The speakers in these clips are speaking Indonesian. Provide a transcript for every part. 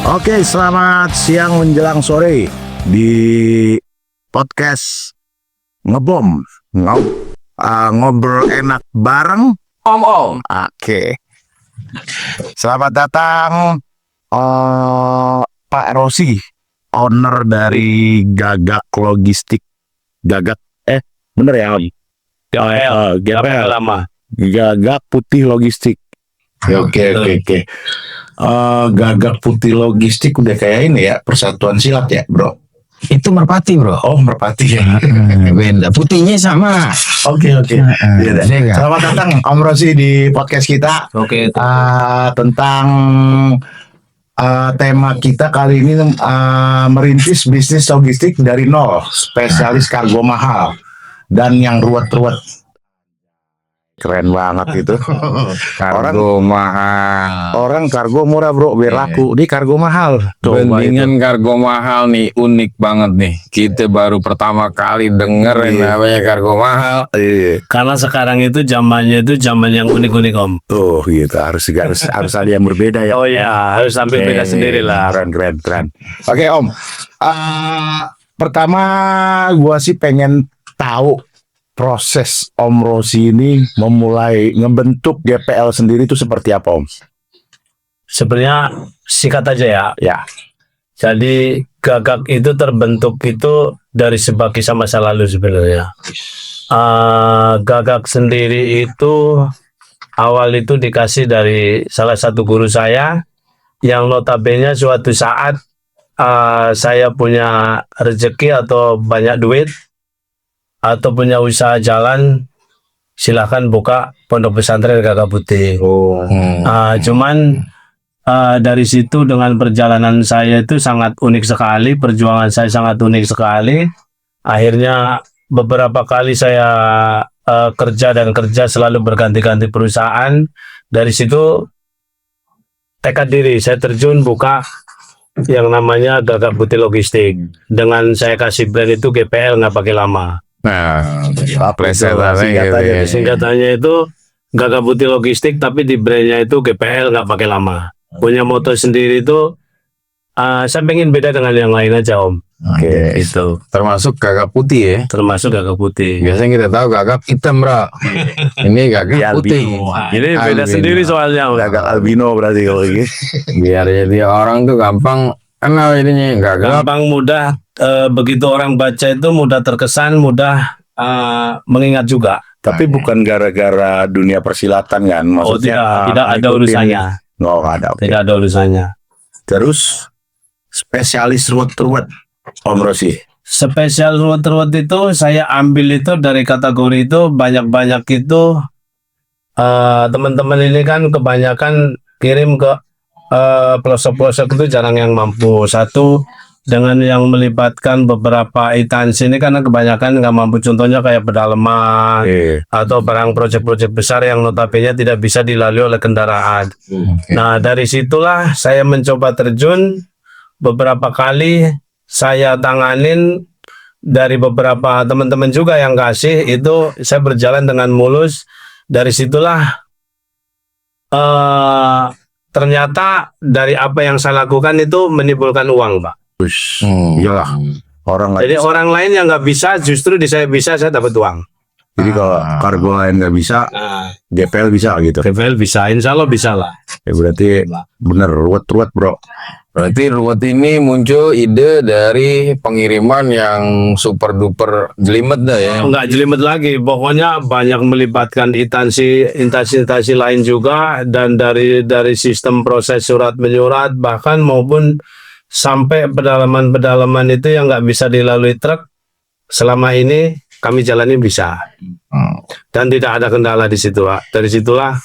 Oke, selamat siang menjelang sore di podcast Ngebom ngobrol enak bareng Om. Oke, selamat datang Pak Rosi, owner dari Gagak Logistik. Gagak bener ya Om? GPL lama. Gagak Putih Logistik. Oke. Gagak Putih Logistik udah kayak ini ya, Persatuan Silat ya bro. Itu merpati bro. Oh merpati ya. Beda, putihnya sama. Oke. Beda. Selamat datang Om Rosi di podcast kita. Oke. Tentang tema kita kali ini, merintis bisnis logistik dari nol, spesialis kargo mahal dan yang ruwet. Keren banget itu. Kargo mahal. Orang kargo murah bro, biar laku. Ini kargo mahal. Bandingan kargo mahal nih unik banget nih. Kita baru pertama kali denger yang namanya kargo mahal. Karena sekarang itu zamannya itu zaman yang unik-unik Om. Tuh gitu, harus ada yang berbeda ya. Oh ya, harus sambil beda sendiri lah. Keren. Oke Om, pertama gua sih pengen tahu proses Om Rosi ini memulai ngebentuk GPL sendiri itu seperti apa Om? Sebenarnya singkat aja ya. Ya. Jadi Gagak itu terbentuk itu dari sebuah kisah masa lalu sebenarnya. Gagak sendiri itu awal itu dikasih dari salah satu guru saya yang notabene suatu saat saya punya rezeki atau banyak duit atau punya usaha jalan, silahkan buka pondok pesantren Gagak Putih. Cuman dari situ dengan perjalanan saya itu sangat unik sekali, perjuangan saya sangat unik sekali. Akhirnya beberapa kali saya kerja selalu berganti-ganti perusahaan. Dari situ tekad diri saya terjun buka yang namanya Gagak Putih Logistik. Dengan saya kasih brand itu GPL nggak pakai lama. Nah, Singkatannya itu Gagak Putih Logistik, tapi di brandnya itu GPL nggak pakai lama. Punya moto sendiri itu, saya pengen beda dengan yang lain aja Om. Oke. Itu Termasuk gagak putih ya. termasuk Gagak Putih. Biasanya kita tahu gagak hitam bro. Ini gagak Ya, putih. Ini beda Albino. sendiri soalnya Om. Gagak albino berarti kalau gitu. Biar jadi orang tuh gampang kenal ininya gagak. Gampang, mudah, begitu orang baca itu mudah terkesan, mudah mengingat juga. Tapi bukan gara-gara dunia persilatan kan? Oh Maksudnya tidak ada ngikutin- urusannya. Nggak ada. Oke. Tidak ada urusannya. Terus spesialis ruwet Om Rosi. Spesial ruwet-ruwet itu saya ambil itu dari kategori itu banyak-banyak itu teman-teman ini kan kebanyakan kirim ke pelosok-pelosok itu jarang yang mampu. Satu dengan yang melibatkan beberapa instansi ini karena kebanyakan nggak mampu, contohnya kayak pedalaman atau barang proyek-proyek besar yang notabene tidak bisa dilalui oleh kendaraan. Nah dari situlah saya mencoba terjun. Beberapa kali saya tanganin dari beberapa teman-teman juga yang kasih, itu saya berjalan dengan mulus. Dari situlah ternyata dari apa yang saya lakukan itu menimbulkan uang Pak. Iyalah, orang Jadi lain. orang lain yang nggak bisa, justru di saya bisa, saya dapat uang. Jadi kalau kargo lain nggak bisa, GPL bisa gitu. GPL bisa, insya Allah bisa lah. Ya berarti bener ruwet bro. Berarti ruwet ini muncul ide dari pengiriman yang super duper jelimet dah ya. Nggak jelimet lagi, pokoknya banyak melibatkan instansi lain juga, dan dari sistem proses surat menyurat bahkan maupun sampai pedalaman itu yang nggak bisa dilalui truk, selama ini kami jalani bisa dan tidak ada kendala di situ Pak. Dari situlah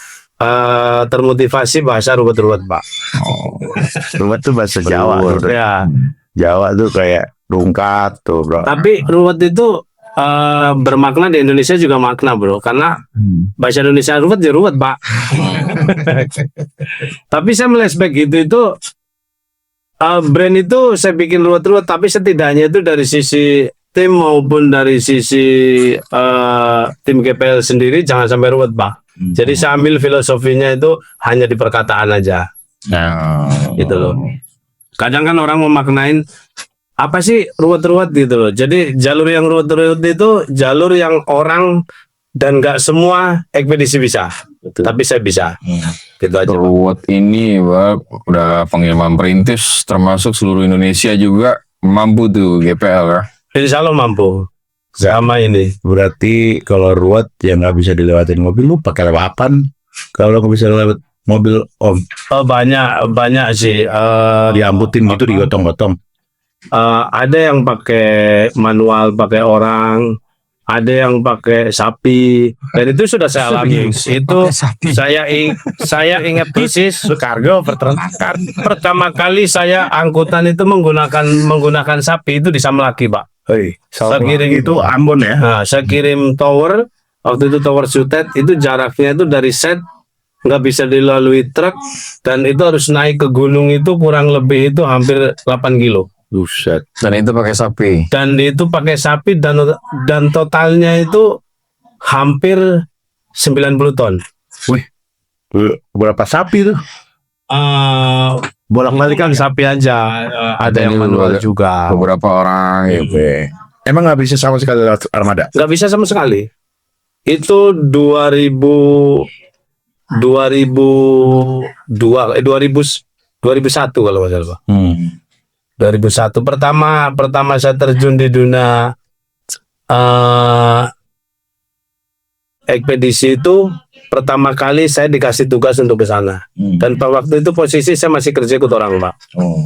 termotivasi bahasa ruwet Pak. Ruwet tuh bahasa Jawa tuh. Ya. Jawa tuh kayak rungkat tuh bro. Tapi ruwet itu bermakna di Indonesia juga makna bro, karena bahasa Indonesia ruwet ya ruwet Pak. Tapi saya flashback itu brand itu saya bikin ruwet, tapi setidaknya itu dari sisi tim maupun dari sisi tim GPL sendiri jangan sampai ruwet Pak. Jadi saya ambil filosofinya itu hanya di perkataan aja. Nah, Gitu loh. Kadang kan orang memaknain apa sih ruwet-ruwet gitu loh. Jadi jalur yang ruwet-ruwet itu jalur yang orang dan nggak semua ekspedisi bisa. Tapi saya bisa. Gitu aja. Pak. Ruwet ini Pak, udah pengiriman perintis termasuk seluruh Indonesia juga mampu tuh GPL ya. Insya Allah mampu. Sama ini. Berarti kalau ruwet yang nggak bisa dilewatin mobil, lu pakai lewapan. Kalau nggak bisa lewat mobil, om, Oh, banyak sih. diambutin gitu, digotong-gotong. Ada yang pakai manual, pakai orang, ada yang pakai sapi, dan itu sudah saya alami. Itu saya ingat persis Kargo peternakan. pertama kali saya angkutan itu menggunakan sapi itu di Samlaki, Pak. Hei, Saya kirim itu Ambon ya. Nah, saya kirim tower, waktu itu tower Sutet, itu jaraknya itu dari set nggak bisa dilalui truk, dan itu harus naik ke gunung itu kurang lebih itu hampir 8 kilo. Buset. Dan itu pakai sapi. Dan itu pakai sapi dan totalnya itu hampir 90 ton. Berapa sapi tuh? Bolak-balik kan sapi aja, ada Dan yang itu manual ada juga. Beberapa orang gitu. Emang nggak bisa sama sekali lewat armada? Nggak bisa sama sekali. Itu 2001 kalau nggak salah, Pak. 2001 pertama saya terjun di dunia ekspedisi itu pertama kali saya dikasih tugas untuk ke sana. Dan pada waktu itu posisi saya masih kerja ikut orang, Pak.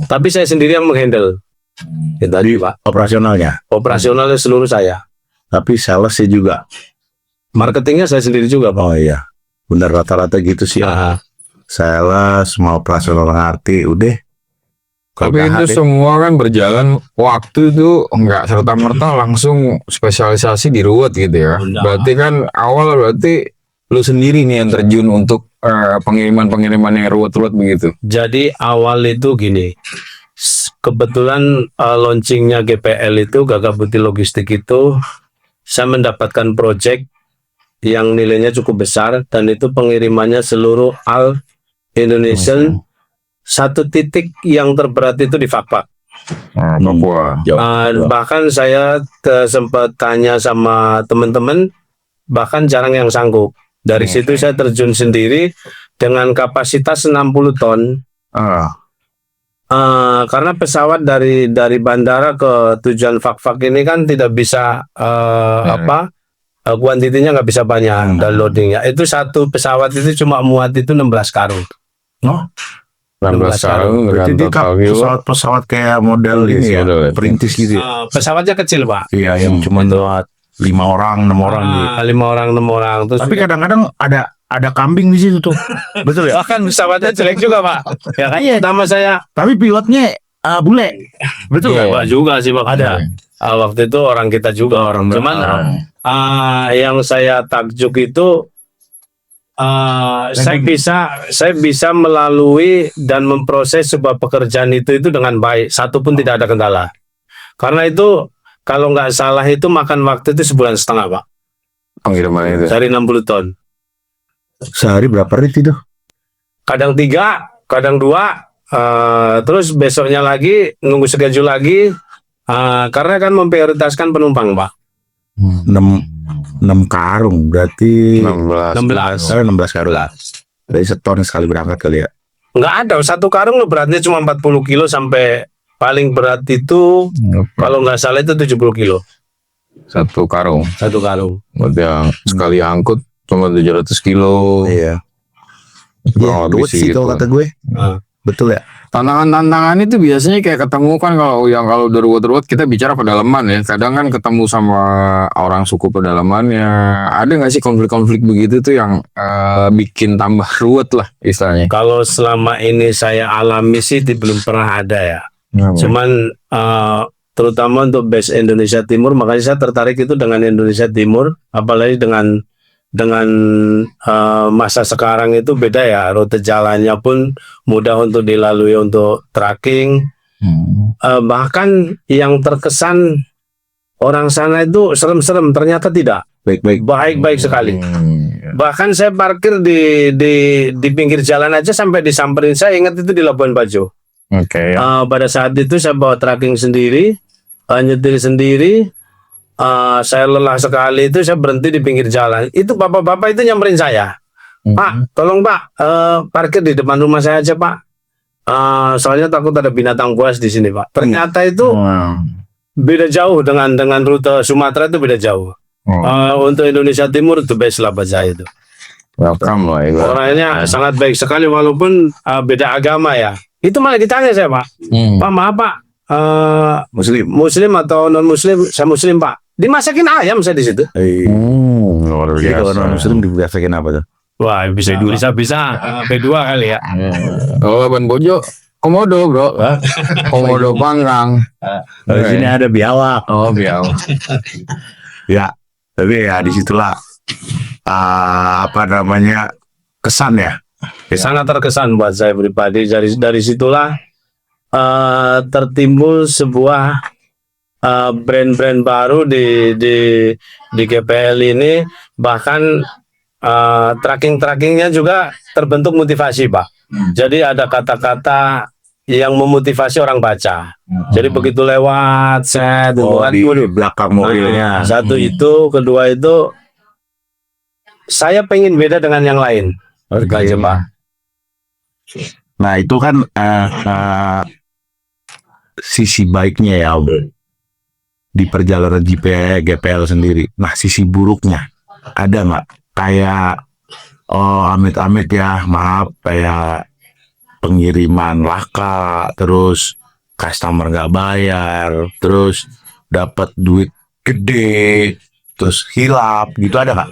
Tapi saya sendiri yang menghandle. Itu tadi, Pak. Operasionalnya. Operasionalnya seluruh saya. Tapi salesnya juga. Marketingnya saya sendiri juga, Pak. Oh iya. Bener rata-rata gitu sih. Ah, Sales, mau operasional ngerti, udah. Tapi itu semua kan berjalan waktu itu enggak serta-merta langsung spesialisasi di ruwet gitu ya. Enggak. Berarti kan awal berarti lu sendiri nih yang terjun untuk pengiriman-pengiriman yang ruwet-ruwet begitu. Jadi awal itu gini. Kebetulan launchingnya GPL itu Gagah Putih Logistik itu saya mendapatkan project yang nilainya cukup besar, dan itu pengirimannya seluruh all Indonesian. Satu titik yang terberat itu di Fakfak. Papua. Bahkan saya sempat tanya sama teman-teman, bahkan jarang yang sanggup. Dari situ saya terjun sendiri dengan kapasitas 60 ton. Karena pesawat dari bandara ke tujuan Fakfak ini kan tidak bisa kuantitinya nggak bisa banyak dan loadingnya. Itu satu pesawat itu cuma muat itu 16 karung. 16 karung dengan Berarti dia total kilo. pesawat kayak model ini ya, model ya. perintis gitu ya. Pesawatnya kecil, Pak. Iya, yang cuma buat 5 orang, 6 orang gitu. 5 orang, 6 orang. Terus Tapi kadang-kadang ada kambing di situ tuh. Betul ya? bahkan pesawatnya jelek juga, Pak. Ya kan? Pertama saya Tapi pilotnya bule. Betul Iya. nggak? Pak juga sih, Pak. Ada. Waktu itu orang kita juga. Cuman yang saya takjub itu saya bisa melalui dan memproses sebuah pekerjaan itu dengan baik. Satu pun tidak ada kendala. Karena itu kalau nggak salah itu makan waktu itu 1,5 bulan, Pak. Pengiriman itu. Dari 60 ton. Sehari berapa rit itu? Kadang 3, kadang 2. Terus besoknya lagi nunggu schedule lagi. Karena kan memprioritaskan penumpang, Pak. 6 karung berarti 16. 16 karung. Dari seton sekali berangkat kali ya. Nggak ada, satu karung lo beratnya cuma 40 kilo sampai paling berat itu kalau nggak salah itu 70 kilo. Satu karung. Satu karung. Buat yang sekali angkut cuma 700 kilo. Iya. Kurang lebih Ruwet sih segitu. kalau kata gue. Betul ya? Tantangan-tantangan itu biasanya kayak ketemu kan kalau udah ruwet-ruwet kita bicara pedalaman ya. Kadang kan ketemu sama orang suku pedalamannya. Ada nggak sih konflik-konflik begitu tuh yang bikin tambah ruwet lah istilahnya? Kalau selama ini saya alami sih belum pernah ada ya. Cuman terutama untuk base Indonesia Timur, makanya saya tertarik itu dengan Indonesia Timur, apalagi dengan masa sekarang itu beda ya, rute jalannya pun mudah untuk dilalui untuk tracking. Bahkan yang terkesan orang sana itu serem-serem, ternyata tidak, baik-baik sekali. Bahkan saya parkir di pinggir jalan aja sampai disamperin. Saya ingat itu di Labuan Bajo. Oke. Pada saat itu saya bawa tracking sendiri, nyetir sendiri. Saya lelah sekali itu saya berhenti di pinggir jalan. Itu bapak-bapak itu nyamperin saya. Pak, tolong Pak, parkir di depan rumah saya aja Pak. Soalnya takut ada binatang buas di sini Pak. Ternyata itu beda jauh dengan rute Sumatera, itu beda jauh. Untuk Indonesia Timur itu best lah buat saya itu. Welcome loh. Orangnya sangat baik sekali walaupun beda agama ya. Itu malah ditanya saya Pak. Pak maaf Pak, Muslim atau non Muslim? Saya Muslim Pak. Dimasakin ayam saya di situ. Luar Jadi kalau biasa. non muslim dibiasakan apa tuh? Wah bisa Indonesia bisa B2 kali ya. Oh, Labuan Bajo, komodo bro. Komodo panggang. Di sini ada biawak. Oh, biau. Ya, tapi ya disitulah apa namanya kesan ya. Sangat terkesan buat saya pribadi. Dari situlah tertimbul sebuah brand-brand baru di GPL ini. Bahkan tracking-trackingnya juga terbentuk motivasi Pak. Jadi ada kata-kata yang memotivasi orang baca. Jadi begitu lewat set Di belakang mobilnya. satu itu, kedua itu saya pengen beda dengan yang lain. Aja Pak. Nah itu kan sisi baiknya ya Om, di perjalanan GPL sendiri. Nah sisi buruknya ada nggak? Kayak amit-amit ya, maaf, kayak pengiriman laka, terus customer nggak bayar, terus dapat duit gede, terus hilap gitu, ada nggak?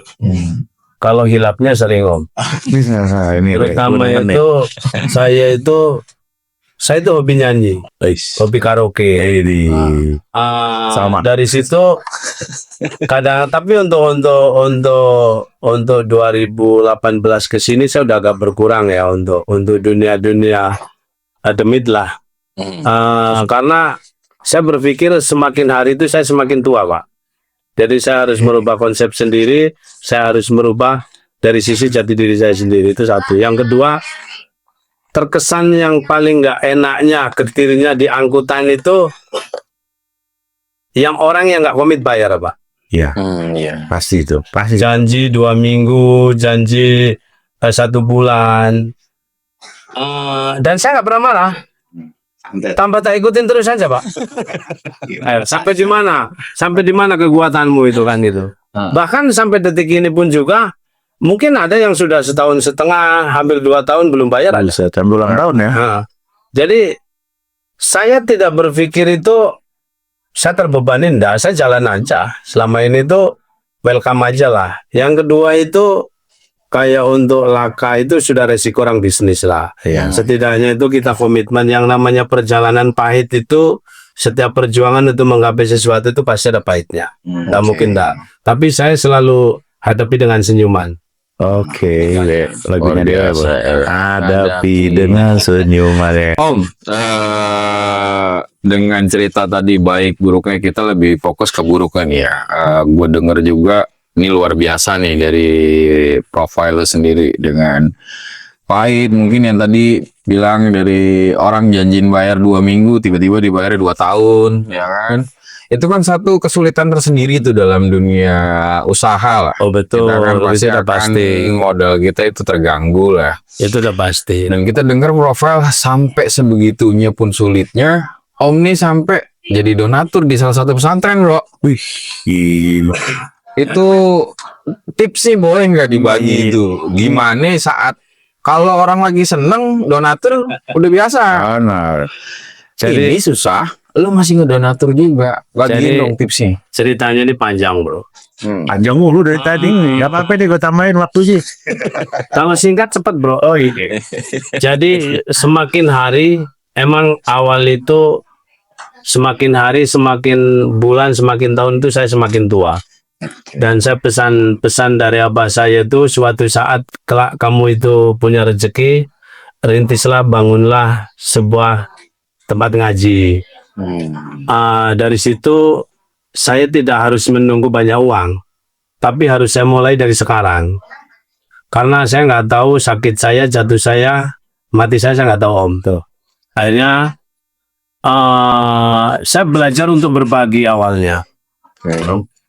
Kalau hilapnya sering Om. Ini Terutama itu saya itu hobi nyanyi, hobi karaoke. Sama. Dari situ kadang, tapi untuk 2018 ke sini saya udah agak berkurang ya untuk dunia demit lah. Karena saya berpikir semakin hari itu saya semakin tua Pak. Jadi saya harus merubah konsep sendiri, saya harus merubah dari sisi jati diri saya sendiri, itu satu. Yang kedua, terkesan yang paling nggak enaknya ketirnya di angkutan itu yang orang yang nggak komit bayar Pak. Iya, pasti itu, pasti. Janji 2 minggu, janji 1 bulan, dan saya nggak pernah marah. Tambah tak ikutin terus saja Pak. Ayo, sampai di mana? Sampai di mana kekuatanmu itu kan gitu. Bahkan sampai detik ini pun juga mungkin ada yang sudah 1,5 tahun, hampir 2 tahun belum bayar. Bisa sampai ulang tahun ya. Jadi saya tidak berpikir itu saya terbebani, enggak, saya jalan aja. Selama ini tuh welcome aja lah. Yang kedua itu kayak untuk laka itu sudah resiko orang bisnis lah. Iya. Setidaknya itu kita komitmen, yang namanya perjalanan pahit itu, setiap perjuangan itu menggapai sesuatu itu pasti ada pahitnya. Nggak mungkin enggak. Tapi saya selalu hadapi dengan senyuman. Oke, lagunya dia biasa. hadapi dengan senyuman ya. Om, dengan cerita tadi baik buruknya, kita lebih fokus ke buruknya nih ya. Gue denger juga ini luar biasa nih dari profile lo sendiri, dengan pahit mungkin yang tadi bilang dari orang janjiin bayar 2 minggu tiba-tiba dibayar 2 tahun, ya kan? Itu kan satu kesulitan tersendiri itu dalam dunia usaha lah. Oh betul, Kita kan pasti itu udah akan pasti. modal kita itu terganggu lah. Itu udah pasti. Dan kita dengar profil sampai sebegitunya pun sulitnya, Om nih sampai jadi donatur di salah satu pesantren, bro. Wih, gila. Itu tips sih boleh nggak dibagi itu? Gimana saat kalau orang lagi seneng donatur udah biasa. Benar. Jadi ini susah, lu masih ngedonatur juga. Jadi- Bagiin dong tipsnya. Ceritanya ini panjang bro. Panjang mulu dari tadi. Gak apa-apa deh, gue tambahin waktu sih. Kalau singkat cepet bro. Oh iya. Jadi semakin hari, emang awal itu semakin hari, semakin bulan, semakin tahun itu saya semakin tua. Dan saya pesan dari abah saya itu, suatu saat kelak kamu itu punya rezeki, rintislah, bangunlah sebuah tempat ngaji. Dari situ saya tidak harus menunggu banyak uang, tapi harus saya mulai dari sekarang. Karena saya nggak tahu sakit saya, jatuh saya, mati saya nggak tahu Om. Tuh. Akhirnya saya belajar untuk berbagi awalnya.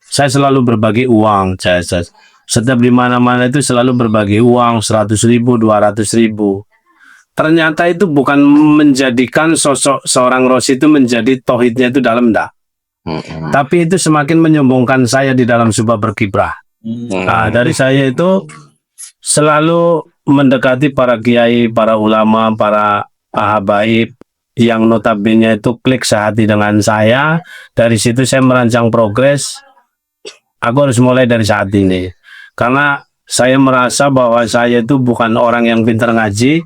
Saya selalu berbagi uang. Saya setiap di mana-mana itu selalu berbagi uang 100.000, 200.000. Ternyata itu bukan menjadikan sosok seorang Rosi itu menjadi tauhidnya itu dalam, enggak. Tapi itu semakin menyombongkan saya di dalam sebuah berkiprah. Nah, dari saya itu selalu mendekati para kiai, para ulama, para habaib yang notabene itu klik sehati dengan saya. Dari situ saya merancang progres. Aku harus mulai dari saat ini. Karena saya merasa bahwa saya itu bukan orang yang pintar ngaji,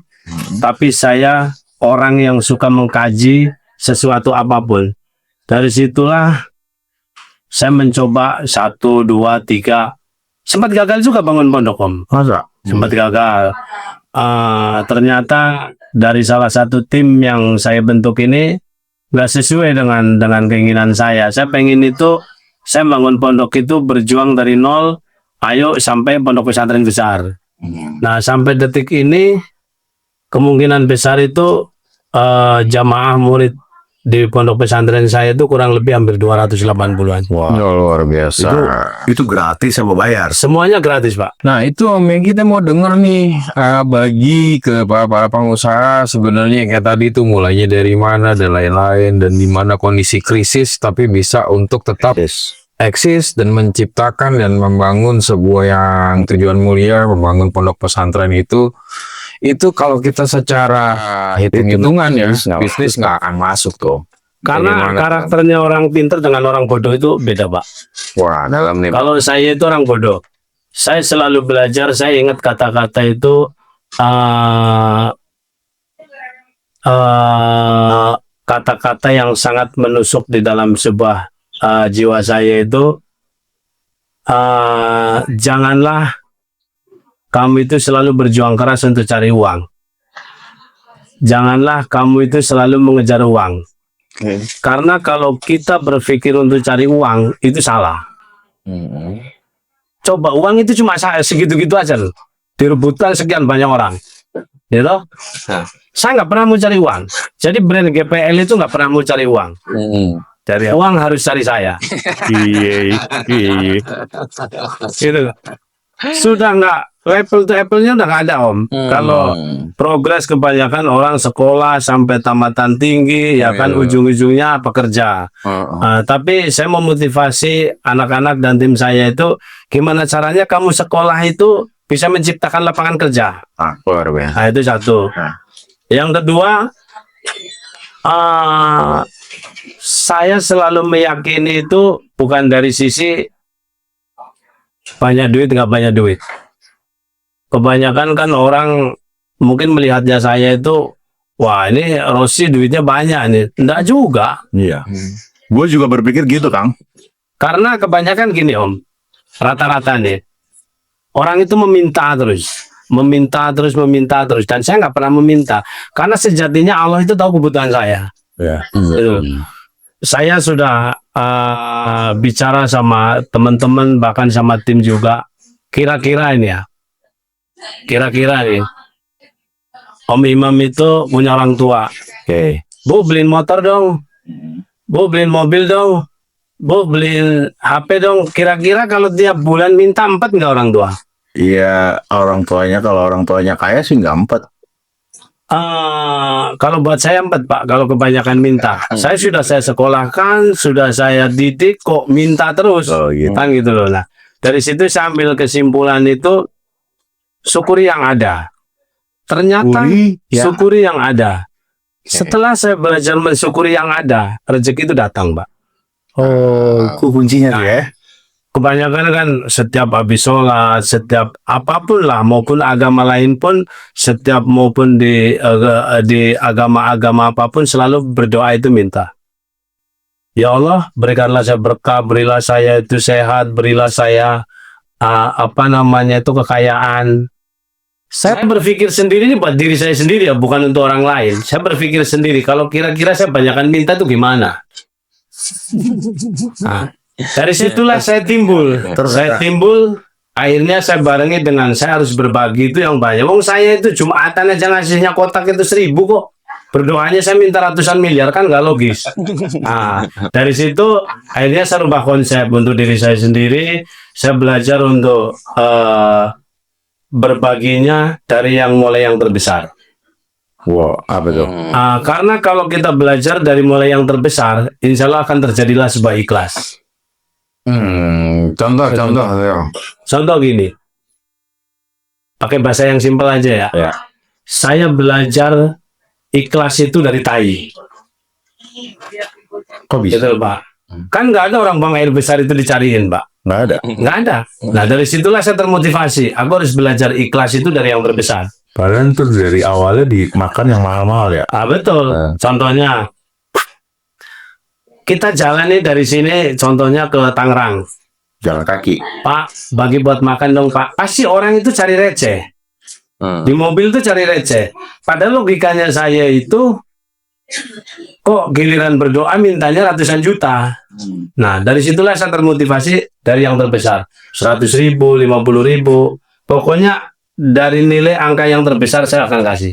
tapi saya orang yang suka mengkaji sesuatu apapun. Dari situlah saya mencoba 1, 2, 3. Sempat gagal juga bangun pondok, Om. Masa? Sempat gagal. Ternyata dari salah satu tim yang saya bentuk ini nggak sesuai dengan keinginan saya. Saya pengen itu, saya bangun pondok itu berjuang dari nol, ayo sampai pondok pesantren besar. Nah, sampai detik ini kemungkinan besar itu jamaah murid di pondok pesantren saya itu kurang lebih hampir 280-an. Wah, Luar biasa. itu gratis apa bayar? Semuanya gratis, Pak. Nah itu Om yang kita mau denger nih, bagi ke para pengusaha sebenarnya kayak tadi tuh mulainya dari mana dan lain-lain, dan di mana kondisi krisis tapi bisa untuk tetap eksis dan menciptakan dan membangun sebuah yang tujuan mulia, membangun pondok pesantren itu kalau kita secara hitung-hitungan ya bisnis nggak akan masuk tuh. Karena Bagaimana? karakternya orang pintar dengan orang bodoh itu beda, Pak. Wah, dalam nih. Kalau saya itu orang bodoh, saya selalu belajar. Saya ingat kata-kata itu, kata-kata yang sangat menusuk di dalam sebuah jiwa saya itu, janganlah kamu itu selalu berjuang keras untuk cari uang. Janganlah kamu itu selalu mengejar uang. Karena kalau kita berpikir untuk cari uang, itu salah. Coba uang itu cuma segitu-gitu aja loh. Direbutkan sekian banyak orang. Gitu? Saya nggak pernah mau cari uang. Jadi brand GPL itu nggak pernah mau cari uang. Cari uang harus cari saya. Iya. Gitu. Sudah nggak, level to apple-nya udah nggak ada, Om. Kalau progres kebanyakan orang sekolah sampai tamatan tinggi, ya kan ujung-ujungnya pekerja. Tapi saya mau motivasi anak-anak dan tim saya itu, gimana caranya kamu sekolah itu bisa menciptakan lapangan kerja. Luar biasa. Nah, itu satu. Yang kedua, saya selalu meyakini itu bukan dari sisi banyak duit nggak banyak duit. Kebanyakan kan orang mungkin melihatnya saya itu, wah ini Rosi duitnya banyak nih. Enggak juga. Iya. Gue juga berpikir gitu, Kang. Karena kebanyakan gini, Om. Rata-rata nih. Orang itu meminta terus. Meminta terus. Dan saya nggak pernah meminta. Karena sejatinya Allah itu tahu kebutuhan saya. Ya. Gitu. Saya sudah bicara sama teman-teman, bahkan sama tim juga. Kira-kira ini ya. Kira-kira nih. Om Imam itu punya orang tua. Oke. Bu, beliin motor dong. Bu, beliin mobil dong. Bu, beliin HP dong. Kira-kira kalau tiap bulan minta 4 nggak orang tua? Iya, orang tuanya, kalau orang tuanya kaya sih nggak 4. Kalau buat saya 4, Pak. Kalau kebanyakan minta. Saya sekolahkan, sudah saya didik, kok minta terus. Oh, gitu. Kan gitu loh. Nah, dari situ saya ambil kesimpulan itu, syukuri yang ada. Ternyata syukuri yang ada. Setelah saya belajar mensyukuri yang ada, rezeki itu datang, Pak. Oh, itu kuncinya tuh ya. Kebanyakan kan setiap habis sholat, setiap apapun lah, maupun agama lain pun, setiap maupun di agama-agama apapun selalu berdoa itu minta. Ya Allah, berikanlah saya berkah, berilah saya itu sehat, berilah saya itu kekayaan. Saya berpikir sendiri ini buat diri saya sendiri ya, bukan untuk orang lain. Saya berpikir sendiri, kalau kira-kira saya banyakkan minta itu gimana? Nah, dari situlah saya timbul. Akhirnya saya barengi dengan saya harus berbagi itu yang banyak. Wong saya itu Jumatan aja ngasihnya kotak itu 1000 kok. berdoanya saya minta ratusan miliar kan nggak logis. Nah, dari situ akhirnya saya rubah konsep untuk diri saya sendiri. Saya belajar untuk berbaginya dari yang mulai yang terbesar. Wow, apa tuh? Karena kalau kita belajar dari mulai yang terbesar, insya Allah akan terjadilah sebuah ikhlas. Contoh ya. Contoh gini, pakai bahasa yang simpel aja ya. Ya. Saya belajar ikhlas itu dari tai. Kok bisa? Gitu, Pak. Kan nggak ada orang buang air besar itu dicariin, Pak. Nggak ada. Nggak ada. Nah, dari situlah saya termotivasi. Aku harus belajar ikhlas itu dari yang terbesar. Padahal tuh dari awalnya dimakan yang mahal-mahal ya. Betul. Contohnya, kita jalan nih dari sini, contohnya ke Tangerang. Jalan kaki. Pak, bagi buat makan dong, Pak. Pasti orang itu cari receh. Di mobil tuh cari receh. Padahal logikanya saya itu, kok giliran berdoa mintanya ratusan juta. Nah, dari situlah saya termotivasi dari yang terbesar. 100.000, 50.000. Pokoknya dari nilai angka yang terbesar saya akan kasih.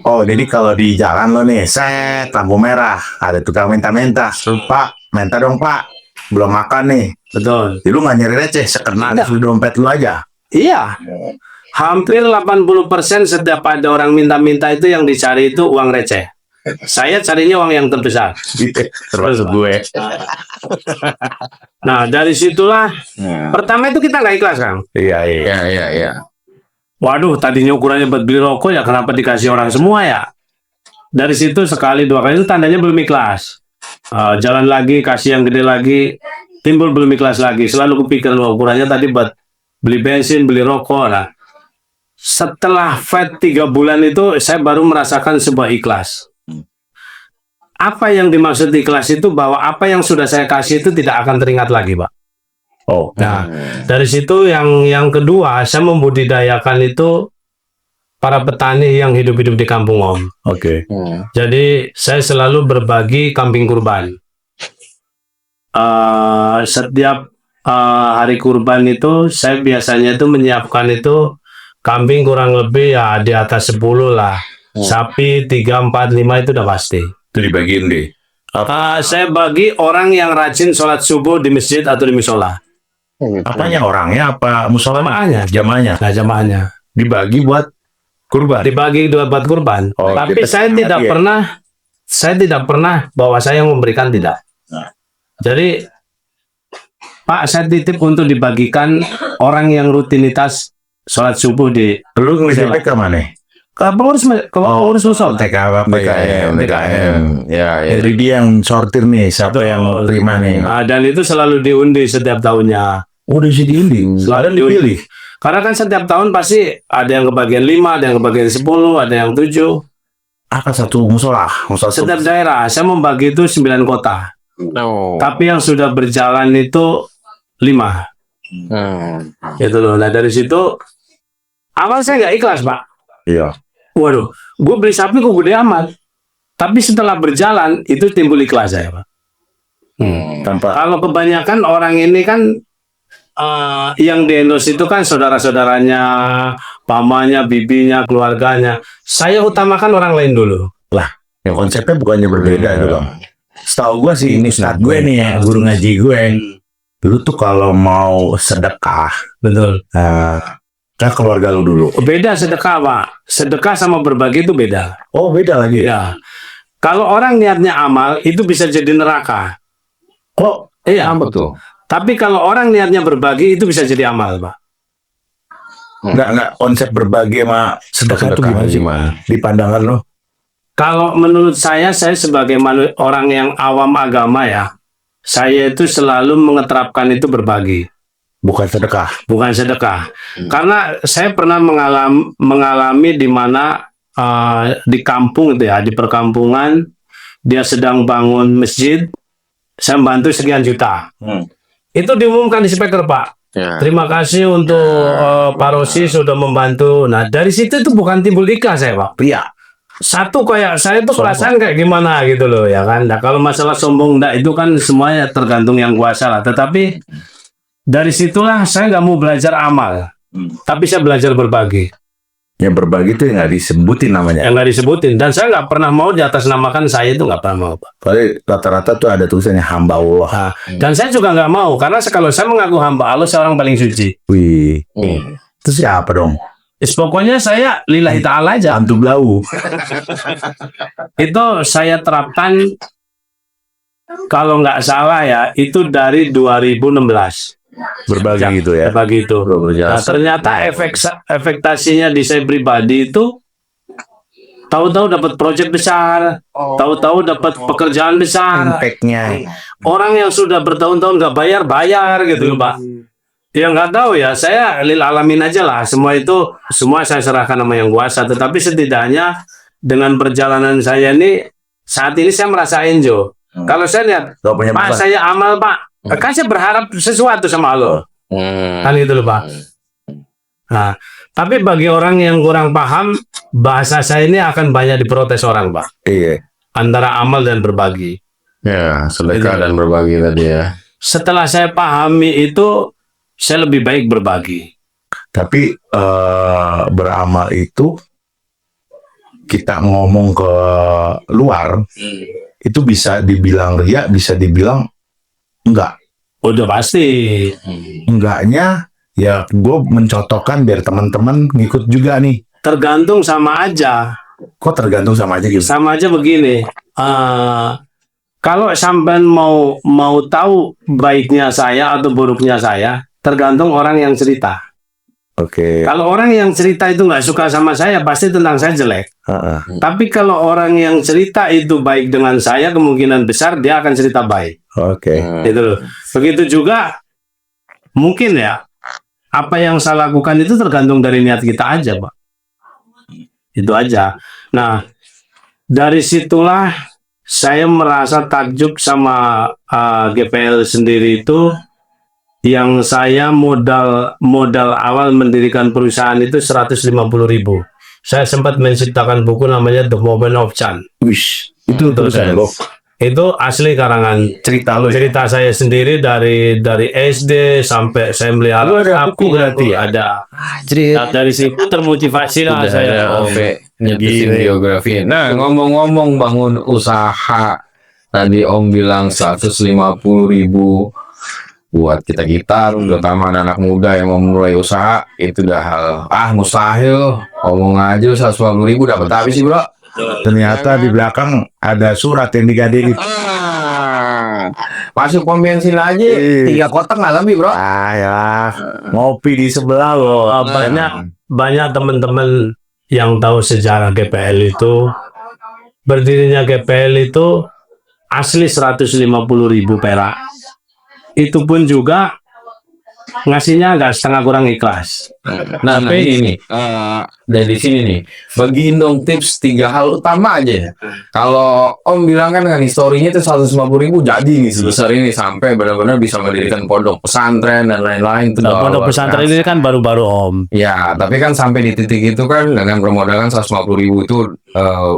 Oh, jadi kalau di jalan lo nih, set, lampu merah, ada tukang minta-minta. Pak, minta dong Pak. Belum makan nih. Betul. Jadi lu nggak nyari receh, sekena di dompet lu aja. Iya. Hampir 80% setiap ada orang minta-minta itu yang dicari itu uang receh. Saya carinya uang yang terbesar. Termasuk gue. Nah, dari situlah pertama itu kita nggak ikhlas, Kang. Iya. Waduh, tadinya ukurannya buat beli rokok ya kenapa dikasih orang semua ya? Dari situ sekali dua kali itu tandanya belum ikhlas. Jalan lagi, kasih yang gede lagi, timbul belum ikhlas lagi. Selalu kepikiran ukurannya tadi buat beli bensin, beli rokok. Nah, setelah fight 3 bulan itu saya baru merasakan sebuah ikhlas. Apa yang dimaksud ikhlas itu bahwa apa yang sudah saya kasih itu tidak akan teringat lagi, Pak. Oh, Nah, dari situ yang kedua, saya membudidayakan itu para petani yang hidup-hidup di kampung Om. oke. Jadi saya selalu berbagi kambing kurban. Setiap hari kurban itu saya biasanya itu menyiapkan itu kambing kurang lebih ya di atas 10 lah. Sapi 3, 4, 5 itu udah pasti. Itu dibagiin deh. Saya bagi orang yang rajin sholat subuh di masjid atau di musola. Apanya orangnya apa musola? Jamaahnya. Jamaahnya. Nah, jamaahnya. Dibagi buat kurban. Dibagi dua buat kurban. Oh, Tapi kita saya semangat tidak ya. pernah bahwa saya yang memberikan, tidak. Nah. Jadi Pak, saya titip untuk dibagikan orang yang rutinitas sholat subuh di Lu ngelipet ke mana? pengurus musola. TKM. Ya. Jadi dia yang sortir nih, siapa yang terima nih. Dan itu selalu diundi setiap tahunnya. Oh, udah sih diundi. Selalu dipilih. Karena kan setiap tahun pasti ada yang kebagian 5, ada yang kebagian 10, ada yang 7. Akan satu musola. Setiap daerah, saya membagi itu 9 kota. Tapi yang sudah berjalan itu 5. Gitu loh. Nah, dari situ awal saya nggak ikhlas, Pak. Iya. Waduh, gue beli sapi kok gede amat. Tapi setelah berjalan itu timbul ikhlas saya, Pak. Tanpa Kalau kebanyakan orang ini kan yang di endorse itu kan saudara-saudaranya, pamannya, bibinya, keluarganya. Saya utamakan orang lain dulu. yang konsepnya bukannya berbeda itu loh. Setahu gue sih ini ustadz gue nih ya, guru ngaji gue. Dulu tuh kalau mau sedekah, Betul. ke keluarga lu dulu. Beda sedekah, Pak. Sedekah sama berbagi itu beda. Oh, beda lagi. Ya. Kalau orang niatnya amal, itu bisa jadi neraka. Kok Iya. Apa tuh? Tapi kalau orang niatnya berbagi, itu bisa jadi amal, Pak. nggak konsep berbagi sama sedekah itu gimana sih? Di pandangan lo? Kalau menurut saya sebagai orang yang awam agama ya, saya itu selalu mengeterapkan itu berbagi. Bukan sedekah. Bukan sedekah. Karena saya pernah mengalami di mana di kampung itu ya, di perkampungan dia sedang bangun masjid, saya bantu sekian juta. Itu diumumkan di speaker, Pak. Ya. Terima kasih untuk Pak Rosi sudah membantu. Nah, dari situ itu bukan timbul ikhlas saya, Pak. Iya. Satu kayak saya tuh perasaan kayak gimana gitu loh ya kan. Nah, kalau masalah sombong enggak itu kan semuanya tergantung yang kuasa lah. Tetapi dari situlah saya nggak mau belajar amal, tapi saya belajar berbagi. Yang berbagi itu nggak disebutin namanya. yang nggak disebutin. Dan saya nggak pernah mau diatasnamakan saya itu nggak pernah mau, Pak. Soalnya rata-rata tuh ada tulisannya hamba Allah. Nah, dan saya juga nggak mau karena kalau saya mengaku hamba Allah, saya orang paling suci. Wih, itu siapa dong? Pokoknya saya lillahi ta'ala aja. Hantu Blau. Itu saya terapkan kalau nggak salah ya, itu dari 2016. Berbagi gitu ya. Berbagi itu. Nah, ternyata efektasinya di saya pribadi itu tahu-tahu dapat proyek besar, tahu-tahu dapat pekerjaan besar. Impact-nya. Orang yang sudah bertahun-tahun nggak bayar gitu loh, Pak. Ya nggak tahu ya, saya lil alamin aja lah. Semua saya serahkan sama yang kuasa. Tetapi setidaknya dengan perjalanan saya ini, saat ini saya merasa enjoy. Kalau saya lihat, Gak punya Pak beban. saya amal Pak, kan saya berharap sesuatu sama Allah. Kan itu loh Pak. Nah, tapi bagi orang yang kurang paham, bahasa saya ini akan banyak diprotes orang Pak. Iya. Antara amal dan berbagi. Ya, sedekah Itu. dan berbagi tadi ya. Setelah saya pahami itu, saya lebih baik berbagi. Tapi beramal itu kita ngomong ke luar itu bisa dibilang ria, bisa dibilang enggak. Udah pasti. Enggaknya ya gue mencotokkan biar teman-teman ngikut juga nih. Tergantung sama aja. Kok tergantung sama aja gitu. Sama aja begini. Kalau sampean mau tahu baiknya saya atau buruknya saya, tergantung orang yang cerita. Oke. Kalau orang yang cerita itu nggak suka sama saya, pasti tentang saya jelek. Heeh. Tapi kalau orang yang cerita itu baik dengan saya, kemungkinan besar dia akan cerita baik. Oke. Gitu loh. Begitu juga mungkin ya, apa yang saya lakukan itu tergantung dari niat kita aja, Pak. Itu aja. Nah, dari situlah saya merasa takjub sama GPL sendiri itu, yang saya modal awal mendirikan perusahaan itu 150.000. Saya sempat menciptakan buku namanya The Moment of Chan. Wish. Itu tulisan lo. Itu asli karangan Cerita lo. cerita saya sendiri dari SD sampai saya melihara Lu ada sapi buku berarti ya? ada. Jadi Nah, dari situ termotivasi lah udah saya. ada nyebutin Gini. biografi. Nah, ngomong-ngomong bangun usaha, tadi Om bilang 150.000 buat kita terutama anak muda yang mau mulai usaha, itu udah hal mustahil. Ngomong aja 150.000 dapat habis sih bro. Ternyata di belakang ada surat yang digadein. Masuk pom bensin aja 3 kotak nggak lebih bro. Ya, ngopi di sebelah lo. Banyak teman-teman yang tahu sejarah GPL itu, berdirinya GPL itu asli 150.000 perak. Itu pun juga ngasihnya agak setengah kurang ikhlas. Nah, ini dari sini nih, bagiin dong tips 3 hal utama aja. Kalau Om bilang kan historinya itu 150.000 jadi nih sebesar ini sampai benar-benar bisa mendirikan pondok pesantren dan lain-lain. Itu Nah, udah pondok luar pesantren biasa. ini kan baru-baru Om. Ya, tapi kan sampai di titik itu kan dengan permodalan 150.000 itu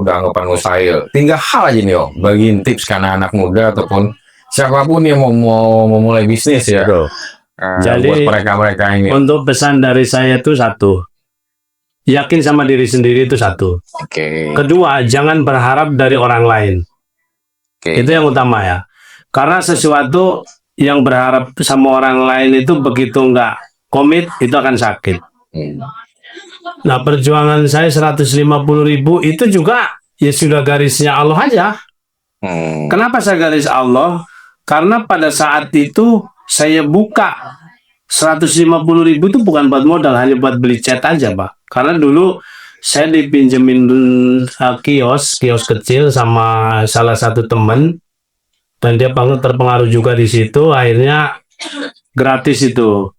udah anggapan mustahil. 3 hal aja nih Om, bagiin tips karena anak muda ataupun siapapun yang mau memulai bisnis ya. Jadi, buat mereka-mereka ini. Untuk pesan dari saya itu satu, yakin sama diri sendiri itu satu. Oke. Kedua, jangan berharap dari orang lain. Oke. Itu yang utama ya. Karena sesuatu yang berharap sama orang lain itu begitu nggak komit, itu akan sakit. Nah, perjuangan saya 150.000 itu juga ya sudah garisnya Allah aja. Kenapa saya garis Allah? Karena pada saat itu saya buka 150.000 itu bukan buat modal, hanya buat beli cat aja, Pak. Karena dulu saya dipinjemin kios kecil sama salah satu teman, dan dia terpengaruh juga di situ. Akhirnya gratis itu.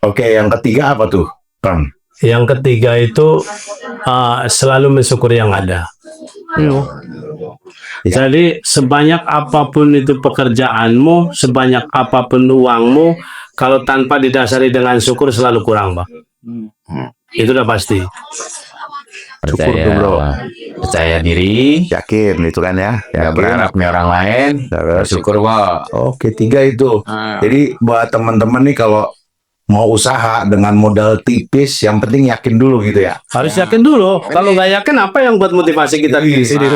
Oke, yang ketiga apa tuh, Kang? Yang ketiga itu selalu mensyukuri yang ada. Jadi sebanyak apapun itu pekerjaanmu, sebanyak apapun uangmu, kalau tanpa didasari dengan syukur selalu kurang, Pak. Itu udah pasti. Syukur tuh, bro. Percaya diri, Yakin itu kan ya? nggak berharap nih orang lain, Nggak berharap. bersyukur Pak. Oke, 3 itu. Jadi buat teman-teman nih kalau mau usaha dengan modal tipis, yang penting yakin dulu gitu ya. Harus yakin dulu. Kalau nggak yakin, apa yang buat motivasi kita di sini?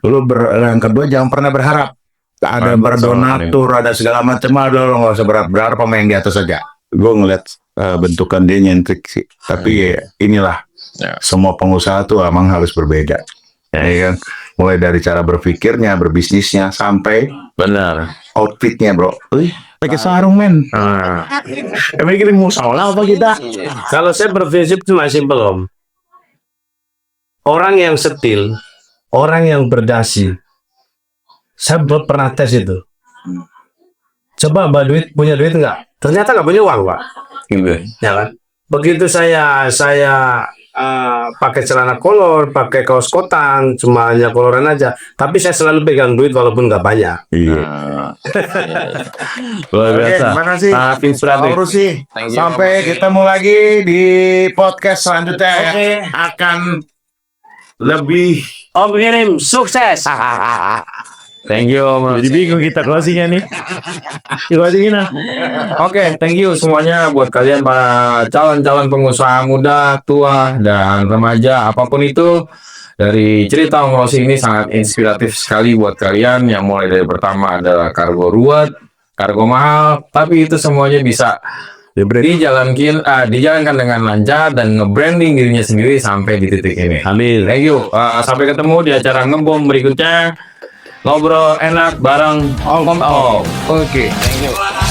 Yang kedua jangan pernah berharap. Ada berdonatur, ada segala macam, ada lo nggak usah berharap sama yang di atas saja. Gue ngeliat bentukan dia nyentrik sih. Tapi inilah semua pengusaha tuh emang harus berbeda. Ya kan? Mulai dari cara berpikirnya, berbisnisnya, sampai Benar. outfitnya bro. Pakai sarung men. Emang kita mau salah apa kita? Kalau saya berprinsip cuma simpel Om. Orang yang setil, orang yang berdasi. Saya pernah tes itu. Coba Mbak Duit punya duit nggak? Ternyata nggak punya uang Pak. Ya kan? Begitu saya pakai celana kolor, pakai kaos kotan, cuma hanya koloran aja. Tapi saya selalu pegang duit walaupun nggak banyak. Iya. Luar biasa. Terima kasih. Inspiratif. Taurus sih. Thank you. Sampai ketemu lagi di podcast selanjutnya ya. Akan lebih Om kirim sukses. Thank you, Om. Jadi bingung kita closingnya nih. Closingin lah. Oke, thank you semuanya buat kalian para calon-calon pengusaha muda, tua, dan remaja, apapun itu. Dari cerita Om Rosi ini sangat inspiratif sekali buat kalian. Yang mulai dari pertama adalah kargo ruwet, kargo mahal, tapi itu semuanya bisa dijalankan dengan lancar dan nge-branding dirinya sendiri sampai di titik ini. Amin. Thank you. Sampai ketemu di acara ngebom berikutnya. Ngobrol enak bareng Om. Oke. Thank you.